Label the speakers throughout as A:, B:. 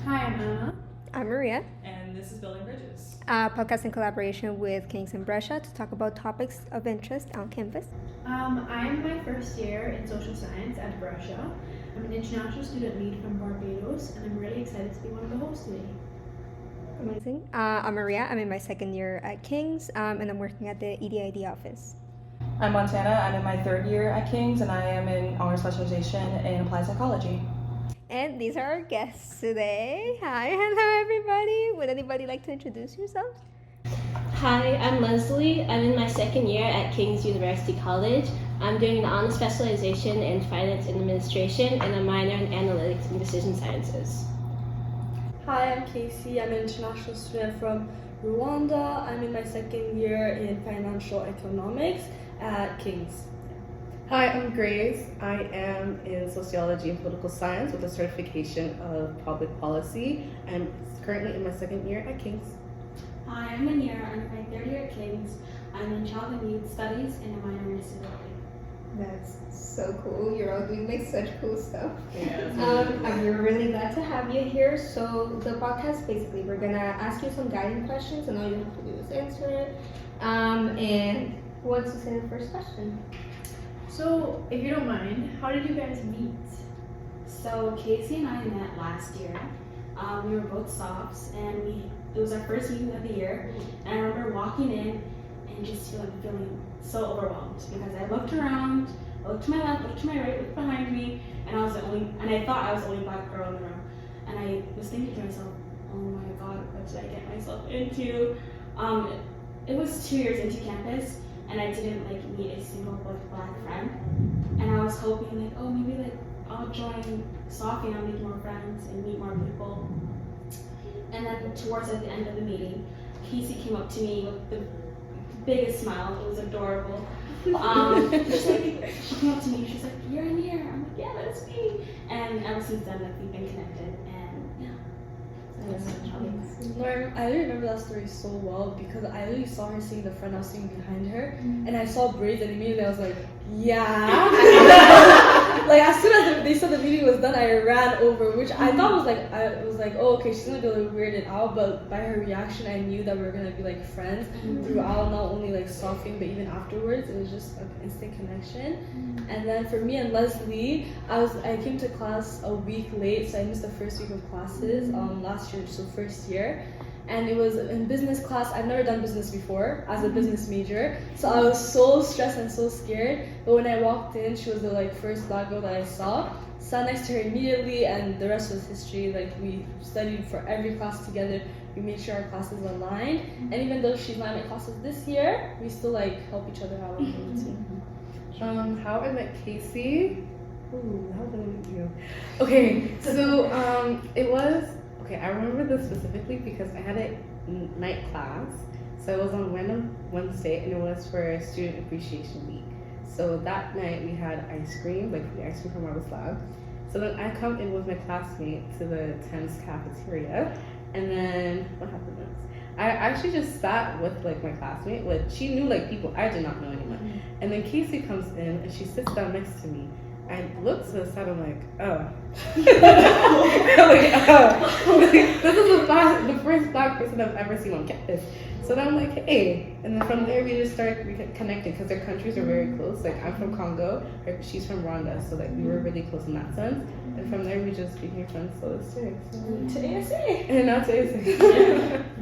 A: Hi, I'm Anna.
B: I'm Maria.
C: And this is Building Bridges.
B: A podcast in collaboration with Kings in Brescia to talk about topics of interest on campus.
A: I'm my first year in social science at Brescia. I'm an international student lead from Barbados, and I'm really excited to be one of the hosts today.
B: Amazing. I'm Maria. I'm in my second year at Kings, and I'm working at the EDID office.
C: I'm Montana. I'm in my third year at King's, and I am in honors specialization in applied psychology.
B: And these are our guests today. Hi, hello everybody. Would anybody like to introduce yourselves?
D: Hi, I'm Leslie. I'm in my second year at King's University College. I'm doing an honors specialization in finance and administration and a minor in analytics and decision sciences.
E: Hi, I'm Casey. I'm an international student from Rwanda. I'm in my second year in financial economics at King's.
F: Hi, I'm Grace. I am in sociology and political science with a certification of public policy. I'm currently in my second year at King's.
G: Hi, I'm Manira. I'm in my third year at King's. I'm in child and youth studies and a minor in disability.
B: That's so cool. You're all doing like such cool stuff.
C: Yeah.
B: And we're really glad to have you here. So the podcast, basically, we're gonna ask you some guiding questions, and all you have to do is answer it. And who wants to say the first question?
A: So, if you don't mind, how did you guys meet?
G: So Casey and I met last year. We were both softs, and it was our first meeting of the year. And I remember walking in and just feeling so overwhelmed because I looked around, I looked to my left, looked to my right, looked behind me, and I thought I was the only black girl in the room. And I was thinking to myself, oh my God, what did I get myself into? It was 2 years into campus, and I didn't meet a single black friend. And I was hoping oh maybe I'll join Sophie and I'll make more friends and meet more people. And then towards at the end of the meeting, Casey came up to me with the biggest smile. It was adorable. She came up to me. She's like, "You're in here." I'm like, "Yeah, that's me." And ever since then, we've been connected. And yeah.
E: I remember that story so well because I literally saw her sitting in the front, I was sitting behind her, and I saw braids, and immediately I was like, yeah. As soon as they said the meeting was done, I ran over, which I thought was oh, okay, she's gonna be a little weirded out, but by her reaction, I knew that we were gonna be friends throughout, not only softing, but even afterwards. It was just an instant connection. And then for me and Leslie, I came to class a week late, so I missed the first week of classes last year, so first year. And it was in business class. I've never done business before as a business major, so I was so stressed and so scared. But when I walked in, she was the first black girl that I saw. Sat next to her immediately, and the rest was history. We studied for every class together. We made sure our classes aligned. And even though she's not in my classes this year, we still help each other out.
F: How I met Casey? Ooh, how did I meet you? Okay, so it was. Okay, I remember this specifically because I had a night class. So it was on Wednesday, and it was for Student Appreciation Week. So that night we had ice cream, the ice cream from our lab. So then I come in with my classmate to the Thames cafeteria, and then what happened next? I actually just sat with my classmate. She knew people. I did not know anyone. And then Casey comes in and she sits down next to me. I looked to the side, I'm like, oh. This is the first black person I've ever seen on campus. So then I'm like, hey. And then from there, we just started connecting because their countries are very close. I'm from Congo, she's from Rwanda. So we were really close in that sense. And from there, we just became friends. So it's
G: To ASA.
F: And now to ASA.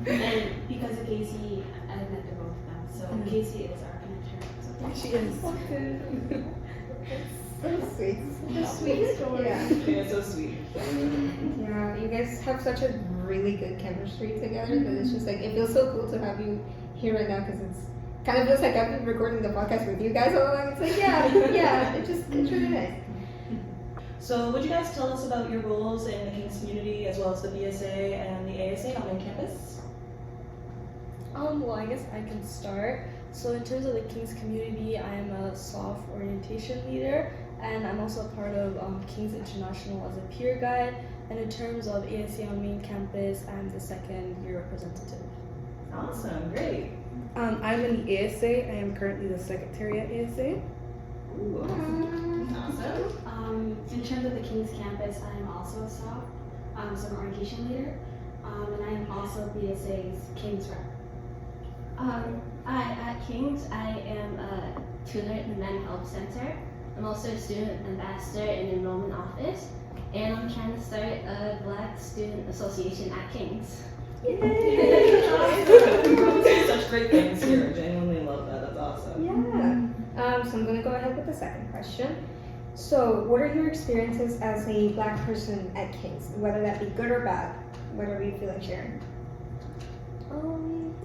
G: And because of Casey, I met the both of them. So Casey is our connection. So
F: She is.
B: So sweet.
A: Such a sweet story.
B: Yeah.
C: Yeah, so sweet.
B: Yeah, you guys have such a really good chemistry together that it's just it feels so cool to have you here right now because it's kind of feels like I've been recording the podcast with you guys all along. It's it's really nice.
C: So would you guys tell us about your roles in the King's community as well as the BSA and the ASA on main campus?
E: Well, I guess I can start. So in terms of the King's community, I am a soft orientation leader, and I'm also a part of King's International as a peer guide. And in terms of ASA on main campus, I'm the second year representative.
C: Awesome, great.
F: I'm in the ASA. I am currently the secretary at ASA.
C: Ooh, awesome.
G: In terms of the King's campus, I am also a SOP. so I'm an orientation leader, and I am also BSA's King's rep.
D: At King's, I am a tutor in the Mental Health Center. I'm also a student ambassador in the enrollment office, and I'm trying to start a Black Student Association at King's.
C: Such great things here. I genuinely love that. That's awesome.
B: Yeah. So I'm gonna go ahead with the second question. So, what are your experiences as a Black person at King's, whether that be good or bad? Whatever you feel like sharing.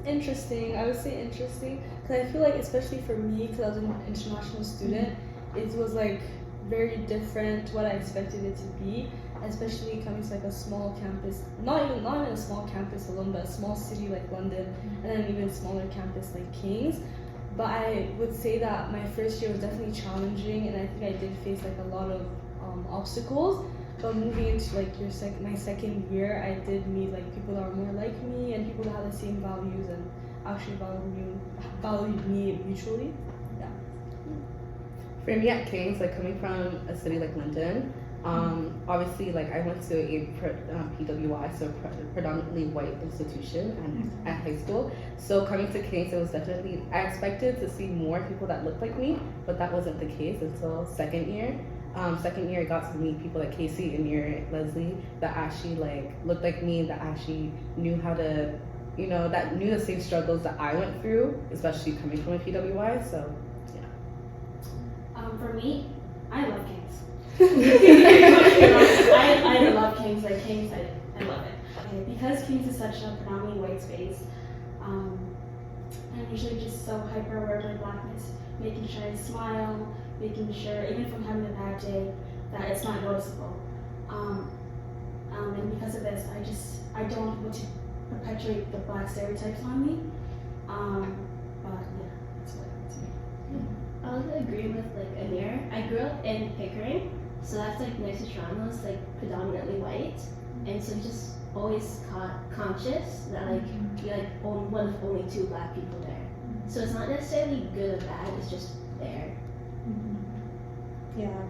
E: Interesting. I would say interesting because I feel like, especially for me, because I was an international student, it was like very different to what I expected it to be. Especially coming to like a small campus, not even a small campus alone, but a small city like London, and then even a smaller campus like King's. But I would say that my first year was definitely challenging, and I think I did face like a lot of obstacles. But moving into like my second year, I did meet like people that were more like me and people that had the same values and actually valued me mutually. Yeah.
F: For me at King's, like coming from a city like London, obviously like I went to a PWI, so predominantly white institution at high school. So coming to King's, it was definitely, I expected to see more people that looked like me, but that wasn't the case until second year. Second year, I got to meet people like Casey and you're Leslie that actually like looked like me, that actually knew how to, that knew the same struggles that I went through, especially coming from a PWI. So, yeah.
G: For me, I love King's. I love King's. Like King's, I love it. Okay, because King's is such a predominantly white space. I'm usually just so hyper aware of my blackness, making sure I smile, making sure, even if I'm having a bad day, that it's not noticeable. And because of this, I don't want to perpetuate the Black stereotypes on me. But yeah, that's what I would say.
D: I would agree with like Amir. I grew up in Pickering, so that's like next to Toronto. It's like predominantly white, and so just always conscious that like you're like one of only two Black people there. So it's not necessarily good or bad. It's just there.
B: Yeah.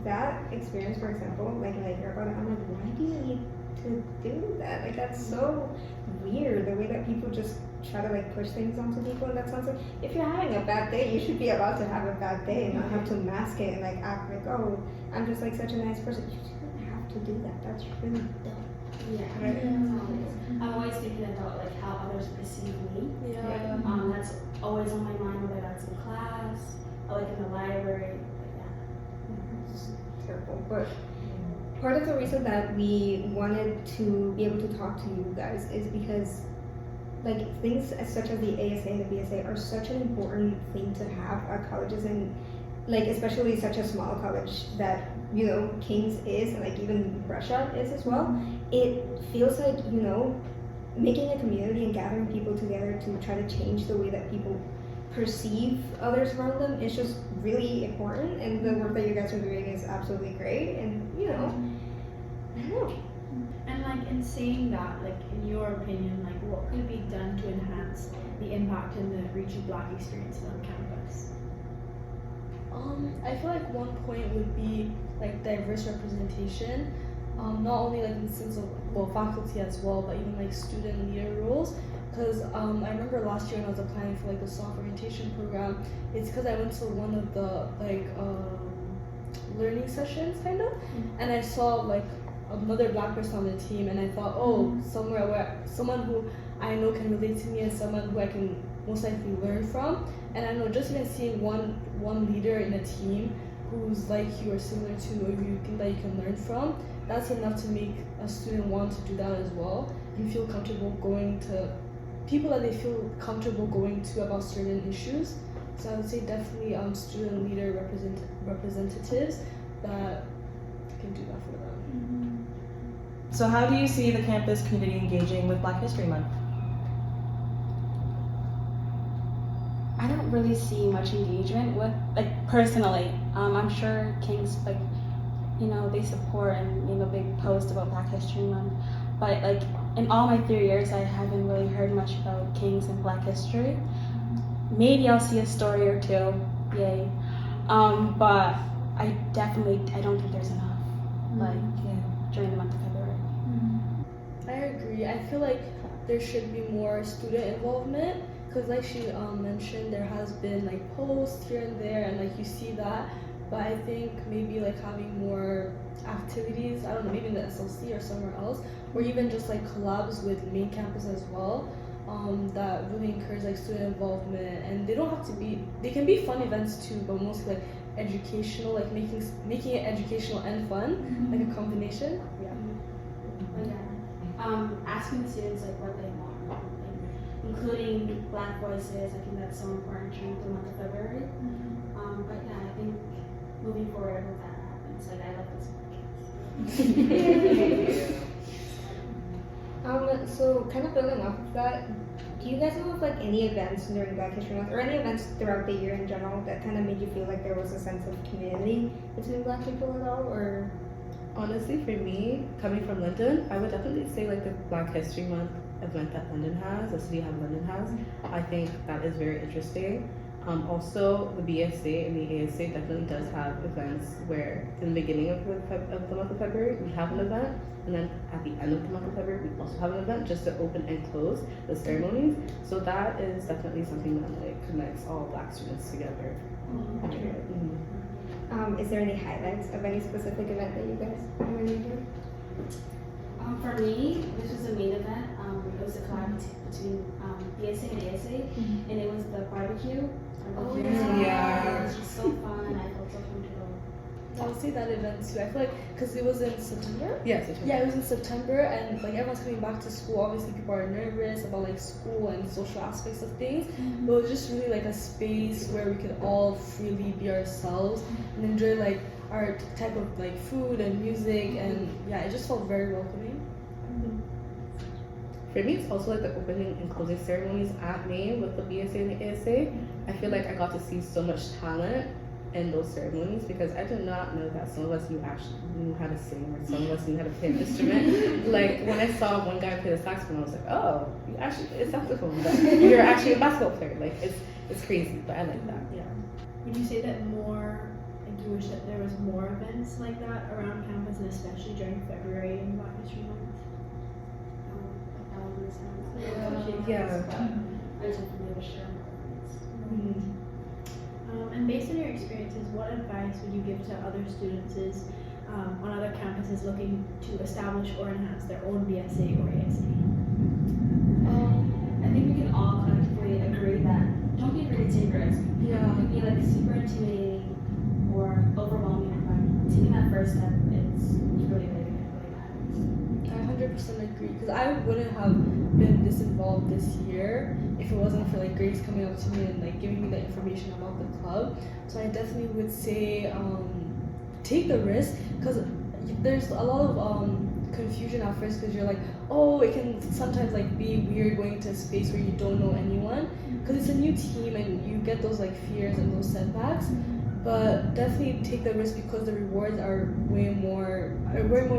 B: That experience, for example, like when I hear about it, I'm like, why do you need to do that? Like that's so weird. The way that people just try to like push things onto people in that sense. Like, if you're having a bad day, you should be allowed to have a bad day and not have to mask it and like act like, oh, I'm just like such a nice person. You shouldn't have to do that. That's really dumb.
G: Yeah.
B: Right?
G: I'm always thinking about like how others perceive me.
E: Yeah.
G: That's always on my mind, whether that's in class or like in the library.
B: It's terrible. But part of the reason that we wanted to be able to talk to you guys is because like things such as the ASA and the BSA are such an important thing to have at colleges, and like especially such a small college that King's is, and like even Brescia is as well. It feels like making a community and gathering people together to try to change the way that people perceive others around them is just really important, and the work that you guys are doing is absolutely great. And I don't know.
A: And like in saying that, like in your opinion, like what could be done to enhance the impact and the reach of Black experiences on campus?
E: I feel like one point would be like diverse representation, not only like in the sense of faculty as well, but even like student leader roles. Because I remember last year when I was applying for like the soft orientation program, it's because I went to one of the like learning sessions kind of, and I saw like another Black person on the team, and I thought, oh, someone who I know can relate to me and someone who I can most likely learn from. And I know just even seeing one leader in a team who's like you or similar to, or you think that you can learn from, that's enough to make a student want to do that as well and feel comfortable going to people that they feel comfortable going to about certain issues. So I would say definitely student leader representatives that can do that for them.
C: So how do you see the campus community engaging with Black History Month?
G: I don't really see much engagement with, like, personally. I'm sure King's, like, they support and, big post about Black History Month. But, like, in all my 3 years, I haven't really heard much about King's and Black history. Maybe I'll see a story or two, yay. But I don't think there's enough, during the month of February.
E: agree. I feel like there should be more student involvement because, like she mentioned, there has been like posts here and there, and like you see that. But I think maybe like having more activities, I don't know, maybe in the SLC or somewhere else, or even just like collabs with main campus as well, that really encourage like student involvement. And they don't have to be, they can be fun events too, but mostly like educational, like making it educational and fun, like a combination. Yeah.
G: But yeah, asking the students like what they want, like, including Black voices. I think that's so important during the month of February. But yeah, I think moving forward, I hope that happens. Like, I love this podcast.
B: So kind of building off of that, do you guys know of like any events during Black History Month or any events throughout the year in general that kind of made you feel like there was a sense of community between Black people at all, or?
F: Honestly, for me, coming from London, I would definitely say like the Black History Month event that London has, the City of London has, I think that is very interesting. Also, the BSA and the ASA definitely does have events where in the beginning of the month of February, we have an event, and then at the end of the month of February, we also have an event just to open and close the ceremonies. So that is definitely something that like connects all Black students together.
B: Is there any highlights of any specific event that you guys really do?
G: For me, this was the main event. It was a collab between BSA and ASA, and it was the barbecue.
B: Oh,
F: yeah.
G: It was just so fun. I felt so comfortable.
E: I would say that event too. I feel like because it was in September.
F: Yes.
E: Yeah, it was in September, and like everyone's coming back to school. Obviously, people are nervous about like school and social aspects of things. But it was just really like a space where we could all freely be ourselves and enjoy like our type of like food and music, and yeah, it just felt very welcoming.
F: For me, it's also like the opening and closing ceremonies at Maine with the BSA and the ASA. I feel like I got to see so much talent in those ceremonies because I did not know that some of us knew how to sing or some of us knew how to play an instrument. Like when I saw one guy play the saxophone, I was like, oh, you actually play a saxophone, but you're actually a basketball player. Like it's crazy, but I like that. Yeah.
A: Would you say that more, like you wish that there was more events like that around campus, and especially during February and Black History Month?
F: Yeah.
G: I just definitely wish there were more events.
A: And based on your experiences, what advice would you give to other students on other campuses looking to establish or enhance their own BSA or ASA?
G: I think we can all collectively agree that don't be afraid to take risks.
E: Yeah.
G: It could be like super intimidating or overwhelming, but taking that first step is really big and it really matters.
E: I 100% agree because I wouldn't have been this involved this year if it wasn't for like Grace coming up to me and like giving me the information about the club. So I definitely would say take the risk because there's a lot of confusion at first because you're like, oh, it can sometimes like be weird going to a space where you don't know anyone because it's a new team and you get those like fears and those setbacks. But definitely take the risk because the rewards are way more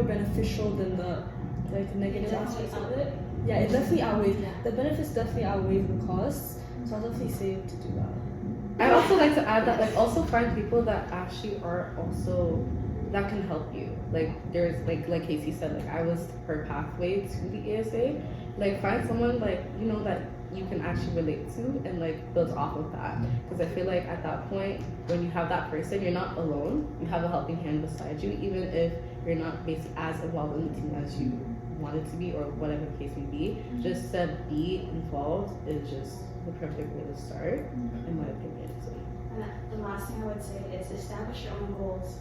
E: beneficial than the like negative aspects of it. Yeah, it definitely outweighs. The benefits definitely outweigh the costs. So I'll definitely say to do that.
F: I also like to add that like also find people that actually are also that can help you. Like there's like Casey said, like I was her pathway to the ASA. Like find someone like you know that you can actually relate to and like build off of that. Because I feel like at that point when you have that person, you're not alone. You have a helping hand beside you, even if you're not basically as involved in the team as you wanted to be or whatever the case may be. Just to be involved is just the perfect way to start, in my opinion. So.
G: And the last thing I would say is establish your own goals.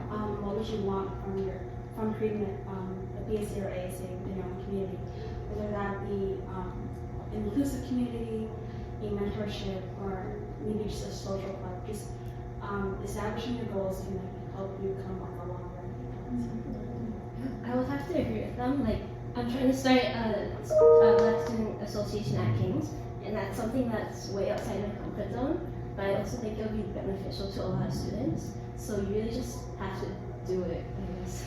G: What would you want from creating a BSA or ASA in your own community? Whether that be inclusive community, a mentorship, or maybe just a social club. Just establishing your goals can help you come like a long way.
D: I would have to agree with them. Like, I'm trying to start a Black Student Association at King's, and that's something that's way outside my comfort zone. But I also think it'll be beneficial to a lot of students. So you really just have to do it, I guess.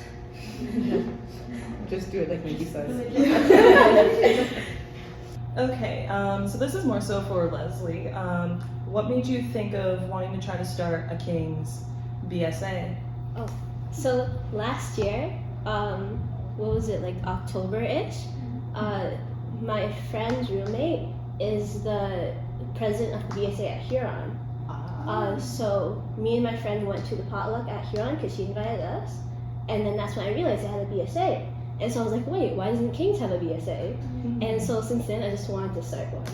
F: Just do it like Maggie says.
C: Okay, so this is more so for Leslie. What made you think of wanting to try to start a King's BSA?
D: So last year, what was it, like October-ish, my friend's roommate is the president of the BSA at Huron. So me and my friend went to the potluck at Huron because she invited us, and then that's when I realized they had a BSA. And so I was like, wait, why doesn't Kings have a BSA? And so since then, I just wanted to start one.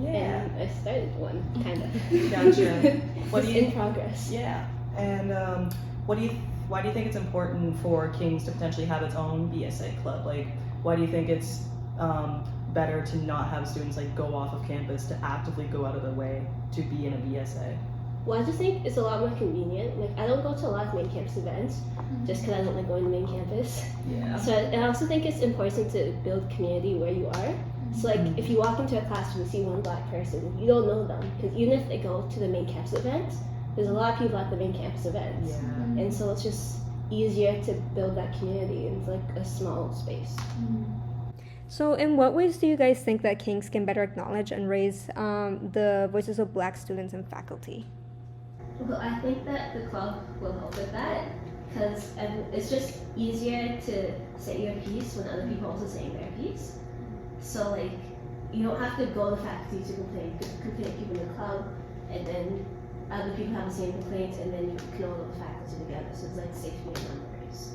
C: Yeah.
D: And I started one, kind of.
C: Gotcha.
D: It's in progress.
C: Yeah. And why do you think it's important for Kings to potentially have its own BSA club? Like, why do you think it's better to not have students like go off of campus to actively go out of their way to be in a BSA?
D: Well, I just think it's a lot more convenient. Like, I don't go to a lot of main campus events just because I don't like going to main campus.
C: Yeah.
D: So, and I also think it's important to build community where you are. So, like, if you walk into a classroom and see one black person, you don't know them because even if they go to the main campus events, there's a lot of people at the main campus events.
C: Yeah.
D: And so it's just easier to build that community in like a small space.
B: So in what ways do you guys think that Kings can better acknowledge and raise the voices of Black students and faculty?
D: Well, I think that the club will help with that because it's just easier to say your piece when other people are also saying their piece. So like, you don't have to go to faculty to complain people in the club, and then other people have the same complaints, and then you can all go to faculty together. So it's like safety in numbers.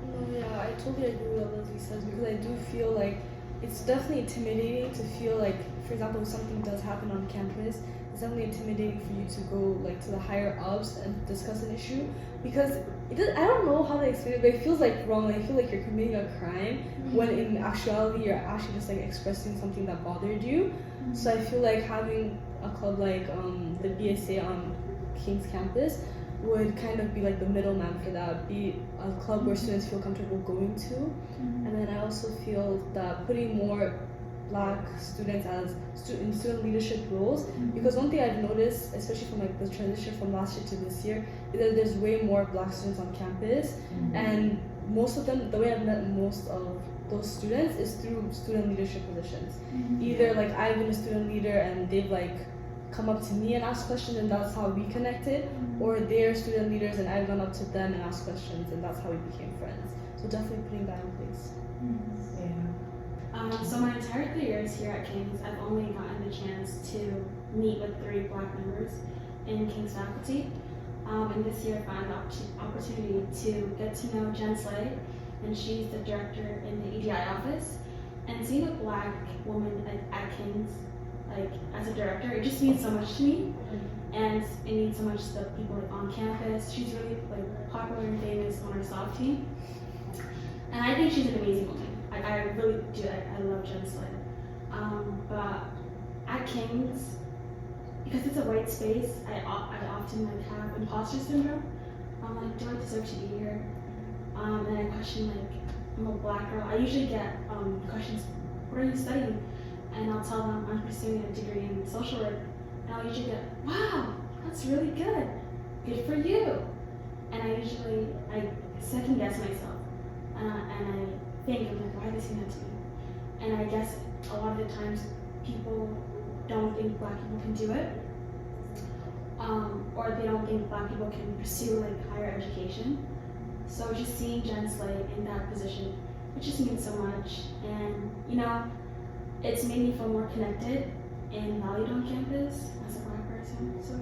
E: No, yeah, I totally agree with what Leslie says because I do feel like it's definitely intimidating to feel like, for example, if something does happen on campus, it's definitely intimidating for you to go like to the higher ups and discuss an issue because I don't know how to explain it, but it feels like wrong. Like, I feel like you're committing a crime when in actuality you're actually just like expressing something that bothered you. So I feel like having a club like the BSA on King's campus would kind of be like the middleman for that, be a club where students feel comfortable going to. And then I also feel that putting more Black students as in student leadership roles, because one thing I've noticed, especially from like the transition from last year to this year, is that there's way more Black students on campus, and most of them, the way I've met most of those students is through student leadership positions. Either like I've been a student leader and they've like come up to me and asked questions and that's how we connected, or they're student leaders and I've gone up to them and asked questions and that's how we became friends. So definitely putting that in place.
G: So my entire 3 years here at King's, I've only gotten the chance to meet with 3 Black members in King's faculty. And this year I found the opportunity to get to know Jen Slay, and she's the director in the EDI office. And seeing a Black woman at King's, like as a director, it just means so much to me. And it means so much to the people like, on campus. She's really like popular and famous on our soft team. And I think she's an amazing woman. I really do. I love Jen Slay. But at King's, because it's a white space, I often like have imposter syndrome. I'm like, do I deserve to be here? And I question like, I'm a Black girl. I usually get questions, what are you studying? And I'll tell them I'm pursuing a degree in social work. And I'll usually get, wow, that's really good. Good for you. And I second guess myself. And I think, I'm like, why are they saying that to me? And I guess a lot of the times people don't think Black people can do it. Or they don't think Black people can pursue like higher education. So just seeing Jen Slay in that position, it just means so much. And you know, it's made me feel more connected and valued on campus as a Black person. So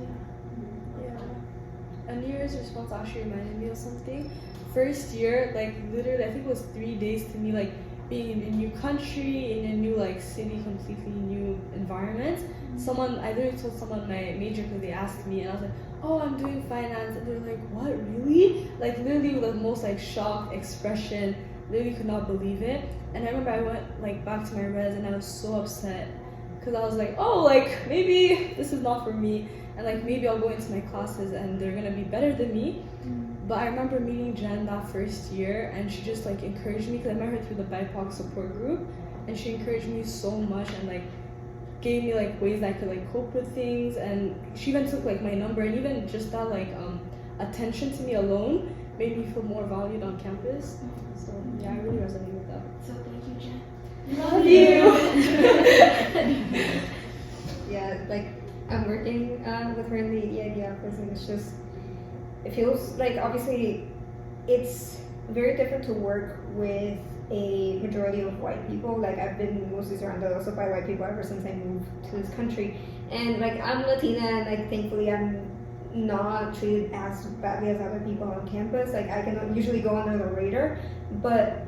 E: A New Year's response actually reminded me of something. First year, like literally, I think it was 3 days to me, like being in a new country, in a new like city, completely new environment. I literally told someone my major because they asked me, and I was like, oh, I'm doing finance, and they're like, what, really? Like literally with the most like shocked expression, literally could not believe it. And I remember I went like back to my res and I was so upset because I was like, oh, like maybe this is not for me, and like maybe I'll go into my classes and they're gonna be better than me. But I remember meeting Jen that first year, and she just like encouraged me because I met her through the BIPOC support group, and she encouraged me so much and like gave me like ways that I could like cope with things, and she even took like my number, and even just that like attention to me alone made me feel more valued on campus. So yeah, I really resonate with that.
G: So thank you, Jen.
E: Love you.
B: Yeah, like I'm working with her in the EDID office, and it feels like obviously it's very different to work with a majority of white people. Like I've been mostly surrounded also by white people ever since I moved to this country, and like I'm Latina, and like thankfully I'm not treated as badly as other people on campus. Like I can usually go under the radar, but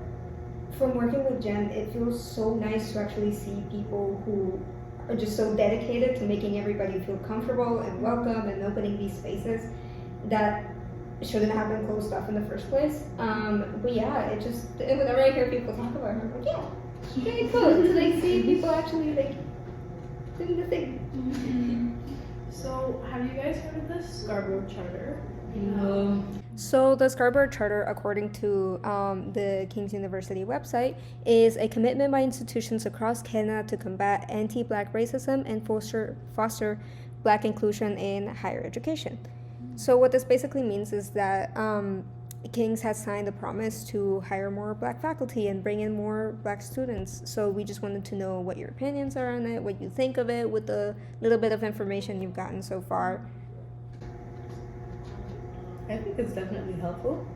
B: from working with Jen, it feels so nice to actually see people who are just so dedicated to making everybody feel comfortable and welcome and opening these spaces that shouldn't have been closed off in the first place. But yeah, it just, whenever I hear people talk about her, I'm like, yeah, very cool to like see people actually like doing the thing.
A: So, have you guys heard of the Scarborough Charter?
F: No.
B: So the Scarborough Charter, according to the King's University website, is a commitment by institutions across Canada to combat anti-Black racism and foster Black inclusion in higher education. So what this basically means is that King's has signed a promise to hire more Black faculty and bring in more Black students. So we just wanted to know what your opinions are on it, what you think of it, with the little bit of information you've gotten so far.
F: I think it's definitely helpful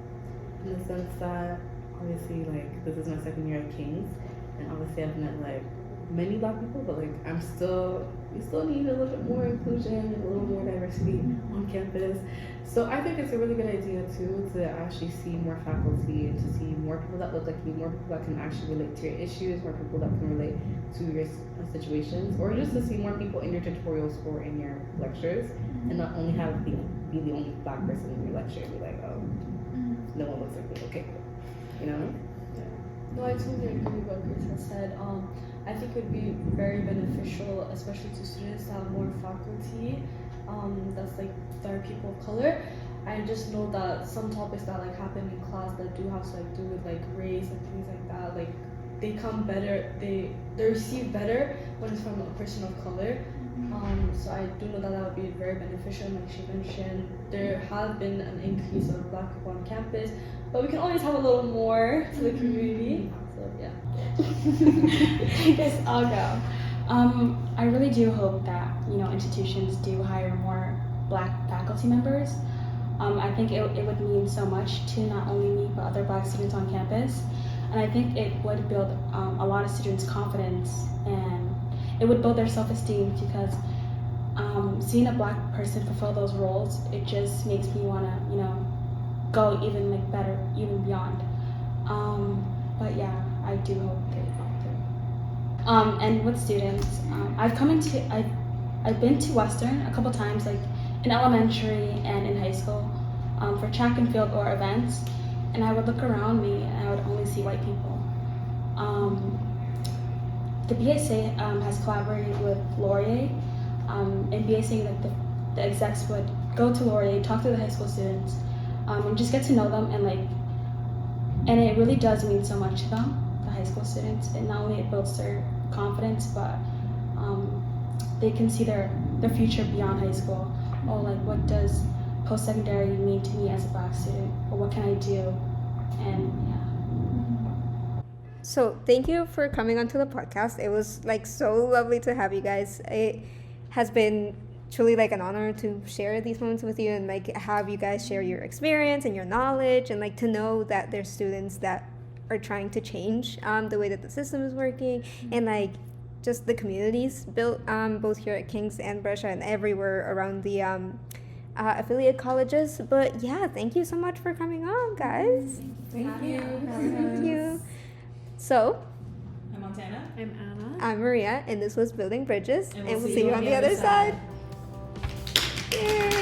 F: in the sense that obviously like this is my second year at King's, and obviously I've met like many Black people, but like we still need a little bit more inclusion and a little more diversity on campus. So I think it's a really good idea too to actually see more faculty and to see more people that look like you, more people that can actually relate to your issues, more people that can relate to your situations, or just to see more people in your tutorials or in your lectures, and not only have be the only Black person in your lecture and be like, oh, no one looks like me, okay, you know?
E: No, I totally agree with what Grace has said. I think it would be very beneficial, especially to students, to have more faculty that are people of color. I just know that some topics that like happen in class that do have to like do with like race and things like that, like they come better, they receive better when it's from a person of color. So I do know that would be very beneficial. Like she mentioned, there has been an increase of Black people on campus, but we can always have a little more to the community. So yeah.
G: I guess I'll go. I really do hope that institutions do hire more Black faculty members. I think it would mean so much to not only me but other Black students on campus, and I think it would build a lot of students' confidence, and it would build their self-esteem, because seeing a Black person fulfill those roles, it just makes me want to go even like better, even beyond. But yeah, I do hope they come through. And with students, I've been to Western a couple times, like in elementary and in high school, for track and field or events, and I would look around me and I would only see white people. The BSA has collaborated with Laurier, and BSA, like the execs would go to Laurier, talk to the high school students, and just get to know them, and it really does mean so much to them, the high school students. And not only it builds their confidence, but they can see their future beyond high school. Oh, like what does post-secondary mean to me as a Black student, or what can I do? And yeah.
B: So thank you for coming onto the podcast. It was like so lovely to have you guys. It has been truly like an honor to share these moments with you and like have you guys share your experience and your knowledge, and like to know that there's students that are trying to change the way that the system is working, and like just the communities built both here at King's and Brescia and everywhere around the affiliate colleges. But yeah, thank you so much for coming on, guys.
E: Thank you.
B: Thank you. So,
C: I'm Montana.
A: I'm Anna.
B: I'm Maria, and this was Building Bridges,
C: And
B: we'll see you on the other side. Yay.